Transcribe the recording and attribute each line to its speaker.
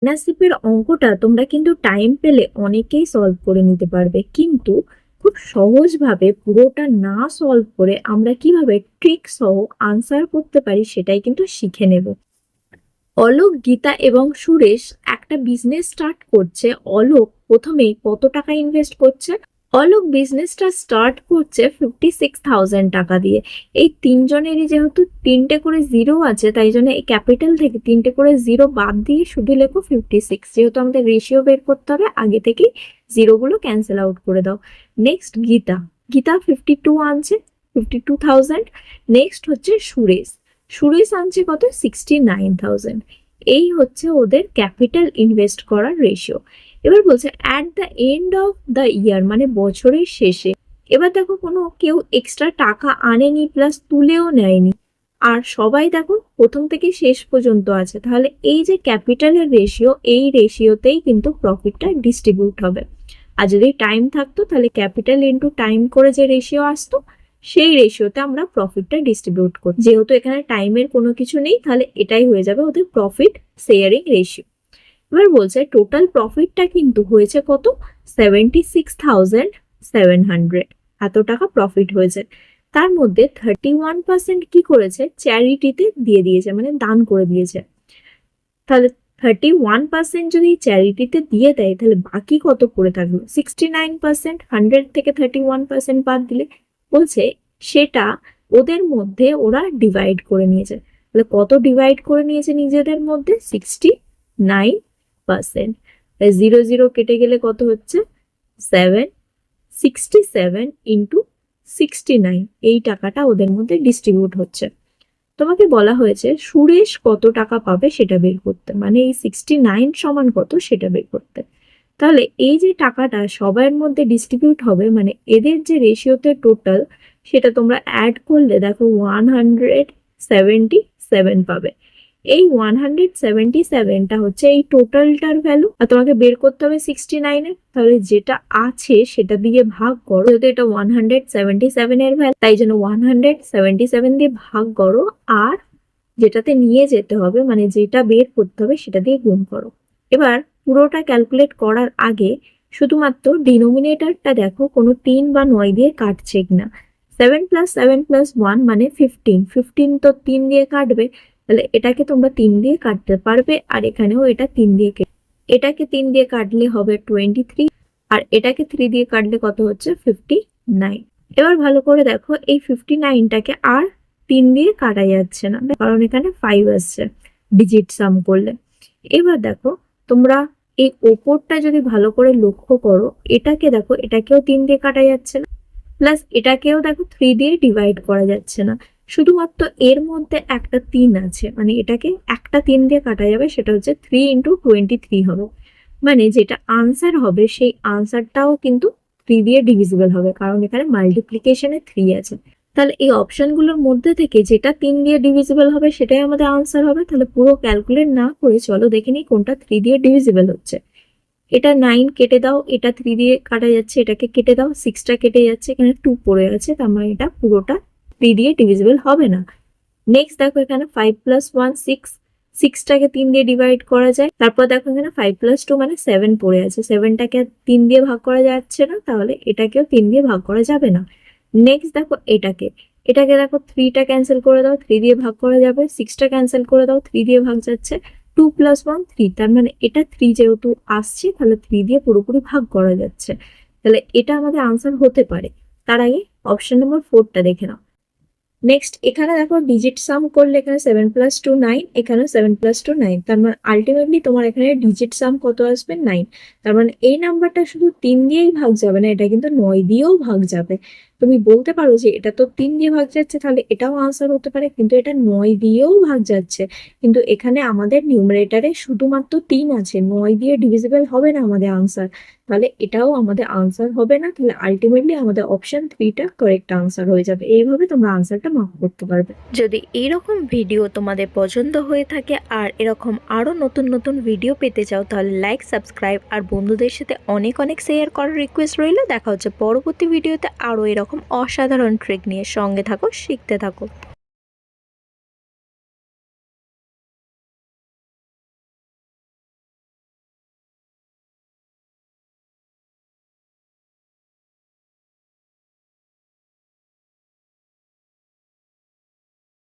Speaker 1: নাসিবের অঙ্কটা তোমরা কিন্তু টাইম পেলে অনেকেই সলভ করে নিতে পারবে, কিন্তু খুব সহজভাবে পুরোটা না সলভ করে আমরা কিভাবে ট্রিক সহ আনসার করতে পারি সেটাই কিন্তু শিখে নেব। অলোক, গীতা এবং সুরেশ একটা বিজনেস স্টার্ট করছে। অলোক প্রথমে কত টাকা ইনভেস্ট করছে? অলোক বিজনেসটা স্টার্ট করছে 56,000 টাকা দিয়ে। এই তিনজনেরই যেহেতু তিনটে করে জিরো আছে, তাই জন্য এই ক্যাপিটাল থেকে তিনটে করে জিরো বাদ দিয়ে শুধু লেখো 56। যেহেতু আমাদের রেশিও বের করতে হবে, আগে থেকেই জিরোগুলো ক্যান্সেল আউট করে দাও। নেক্সট গীতা, গীতা 52 আনছে, 52,000। নেক্সট হচ্ছে সুরেশ, সুরেশ আনছে কত? 69,000। এই হচ্ছে ওদের ক্যাপিটাল ইনভেস্ট করার রেশিও। এবার বলছে at the end of the year, মানে বছরের শেষে। এবার দেখো কোনো কেউ এক্সট্রা টাকা আনেনি প্লাস তুলেও নেয়নি, আর সবাই দেখো প্রথম থেকে শেষ পর্যন্ত আছে, তাহলে এই যে ক্যাপিটালের রেশিও, এই রেশিওতেই কিন্তু প্রফিটটা ডিস্ট্রিবিউট হবে। আর যদি টাইম থাকতো তাহলে ক্যাপিটাল ইন্টু টাইম করে যে রেশিও আসতো, সেই রেশিওতে আমরা প্রফিটটা ডিস্ট্রিবিউট করি। যেহেতু এখানে টাইমের কোনো কিছু নেই, তাহলে এটাই হয়ে যাবে ওদের প্রফিট শেয়ারিং রেশিও। এবার বলছে টোটাল প্রফিটটা কিন্তু হয়েছে কত? 76,700। এত টাকা প্রফিট হয়েছে। তার মধ্যে 31% কি করেছে? চ্যারিটিতে দিয়ে দিয়েছে, মানে দান করে দিয়েছে। তাহলে 31% যদি চ্যারিটিতে দিয়ে দেয়, তাহলে বাকি কত পড়ে থাকলো? 69%। 100 থেকে 31% বাদ দিলে বলছে সেটা ওদের মধ্যে ওরা ডিভাইড করে নিয়েছে। তাহলে কত ডিভাইড করে নিয়েছে নিজেদের মধ্যে? 69%। 0 0 কেটে গেলে কত হচ্ছে? 7। 67 ইন্টু 69, এই টাকাটা ওদের মধ্যে ডিস্ট্রিবিউট হচ্ছে। তোমাকে বলা হয়েছে সুরেশ কত টাকা পাবে সেটা বের করতে, মানে এই 69 সমান কত সেটা বের করতে। তাহলে এই যে টাকাটা সবার মধ্যে ডিস্ট্রিবিউট হবে, মানে এদের যে রেশিওতে টোটাল, সেটা তোমরা অ্যাড করলে দেখো 177 পাবে। এই 177টা হচ্ছে এই টোটালটার ভ্যালু, আর তোমাকে বের করতে হবে 69-এর। তাহলে যেটা আছে সেটা দিয়ে ভাগ করো, যেহেতু এটা 177 এর ভ্যালু, তাই জন্য 177 দিয়ে ভাগ করো, আর যেটাতে নিয়ে যেতে হবে, মানে যেটা বের করতে হবে, সেটা দিয়ে গুণ করো। এবার পুরোটা ক্যালকুলেট করার আগে শুধুমাত্র ডিনোমিনেটরটা দেখো কোনো 3 বা 9 দিয়ে কাটছে কিনা। 7 + 7 + 1 মানে 15। 15 তো 3 দিয়ে কাটবে, তাহলে এটাকে তোমরা 3 দিয়ে কাটতে পারবে, আর এখানেও এটা 3 দিয়ে এটাকে 3 দিয়ে কাটলে হবে 23, আর এটাকে 3 দিয়ে কাটলে কত হচ্ছে? 59। এবার ভালো করে দেখো, এই 59টাকে আর 3 দিয়ে কাটা যাচ্ছে না, কারণ এখানে 5 আসছে ডিজিট সাম করলে। এবার দেখো তোমরা এই ওপরটা যদি ভালো করে লক্ষ্য করো, এটাকে দেখো, এটাকেও 3 দিয়ে কাটা যাচ্ছে না, প্লাস এটাকেও দেখো 3 দিয়ে ডিভাইড করা যাচ্ছে না। শুধুমাত্র এর মধ্যে একটা 3 আছে, মানে এটাকে একটা 3 দিয়ে কাটা যাবে, সেটা হচ্ছে 3 × 23 হবে। মানে যেটা আনসার হবে সেই আনসারটাও কিন্তু 3 দিয়ে ডিভিজিবল হবে, কারণ এখানে মাল্টিপ্লিকেশনে 3 আছে। তাহলে এই অপশনগুলোর মধ্যে থেকে যেটা 3 দিয়ে ডিভিজিবল হবে সেটাই আমাদের আনসার হবে। তাহলে পুরো ক্যালকুলেট না করে চলো দেখে নিই কোনটা 3 দিয়ে ডিভিজিবল হচ্ছে। এটা 9 কেটে দাও, এটা 3 দিয়ে কাটা যাচ্ছে, এটাকে কেটে দাও, 6টা কেটে যাচ্ছে, এখানে 2 পড়ে আছে, তার মানে এটা পুরোটা 3 দিয়ে ডিভিজিবল হবে না। নেক্সট দেখো এখানে 5 + 1 6, 6টাকে 3 দিয়ে ডিভাইড করা যায়। তারপর দেখো এখানে 5 + 2 মানে 7 পড়ে আছে, 7টাকে 3 দিয়ে ভাগ করা যাচ্ছে না, তাহলে এটাকেও 3 দিয়ে ভাগ করা যাবে না। নেক্সট দেখো এটাকে দেখো 3টা ক্যান্সেল করে দাও, 3 দিয়ে ভাগ করা যাবে, 6টা ক্যান্সেল করে দাও, 3 দিয়ে ভাগ যাচ্ছে, 2 + 1 3, তার মানে এটা 3 যেহেতু আসছে, তাহলে 3 দিয়ে পুরোপুরি ভাগ করা যাচ্ছে, তাহলে এটা আমাদের আনসার হতে পারে। তার আগে অপশন নম্বর 4টা দেখে নাও। নেক্সট এখানে দেখো ডিজিট সাম করলে এখানে 7 + 2 9, এখানে 7 + 2 9, তার মানে আলটিমেটলি তোমার এখানে ডিজিট সাম কত আসবে? 9। তার মানে এই নাম্বারটা শুধু 3 দিয়েই ভাগ যাবে না, এটা কিন্তু 9 দিয়েও ভাগ যাবে। তুমি বলতে পারো যে এটা তো 3 দিয়ে ভাগ যাচ্ছে, তাহলে এটাও আনসার হতে পারে, কিন্তু এটা 9 দিয়েও ভাগ যাচ্ছে। কিন্তু এখানে আমাদের নিউমারেটরে শুধুমাত্র 3 আছে, 9 দিয়ে ডিভিজিবল হবে না আমাদের আনসার, তাহলে এটাও আমাদের আনসার হবে না। তাহলে আলটিমেটলি আমাদের অপশন 3টা কারেক্ট আনসার হয়ে যাবে। এইভাবে তোমরা আনসারটা মার্ক করতে পারবে।
Speaker 2: যদি এইরকম ভিডিও তোমাদের পছন্দ হয়ে থাকে আর এরকম আরও নতুন নতুন ভিডিও পেতে চাও, তাহলে লাইক, সাবস্ক্রাইব আর বন্ধুদের সাথে অনেক অনেক শেয়ার করার রিকোয়েস্ট রইল। দেখা হচ্ছে পরবর্তী ভিডিওতে আরও এরকম অসাধারণ ট্রিক নিয়ে। সঙ্গে থাকো, শিখতে থাকো।